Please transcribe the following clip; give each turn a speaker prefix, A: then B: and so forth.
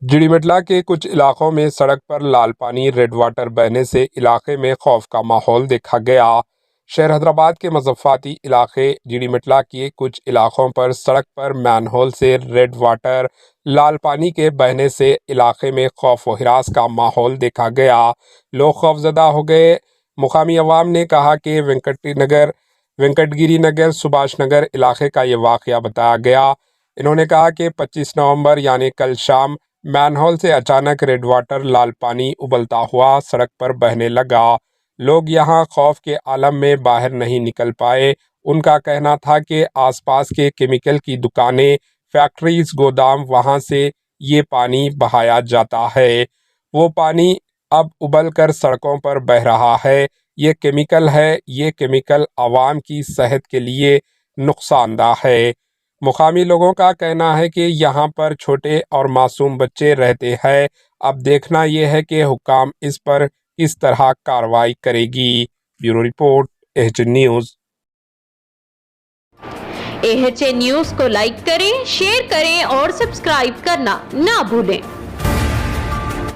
A: جڑیمٹلا کے کچھ علاقوں میں سڑک پر لال پانی ریڈ واٹر بہنے سے علاقے میں خوف کا ماحول دیکھا گیا۔ شہر حیدرآباد کے مضافاتی علاقے جڑیمٹلا کے کچھ علاقوں پر سڑک پر مین ہول سے ریڈ واٹر لال پانی کے بہنے سے علاقے میں خوف و ہراس کا ماحول دیکھا گیا۔ لوگ خوفزدہ ہو گئے۔ مقامی عوام نے کہا کہ وینکٹ گیری نگر سبھاش نگر علاقے کا یہ واقعہ بتایا گیا۔ انہوں نے کہا کہ 25 نومبر یعنی کل شام مین ہول سے اچانک ریڈ واٹر لال پانی ابلتا ہوا سڑک پر بہنے لگا۔ لوگ یہاں خوف کے عالم میں باہر نہیں نکل پائے۔ ان کا کہنا تھا کہ آس پاس کے کیمیکل کی دکانیں، فیکٹریز، گودام، وہاں سے یہ پانی بہایا جاتا ہے۔ وہ پانی اب ابل کر سڑکوں پر بہہ رہا ہے۔ یہ کیمیکل ہے۔ یہ کیمیکل عوام کی صحت کے لیے نقصان دہ ہے۔ مقامی لوگوں کا کہنا ہے کہ یہاں پر چھوٹے اور معصوم بچے رہتے ہیں۔ اب دیکھنا یہ ہے کہ حکام اس پر کس طرح کارروائی کرے گی۔ Bureau report AHN news.
B: AHN news کو لائک کریں، شیئر کریں اور سبسکرائب کرنا نہ بھولیں۔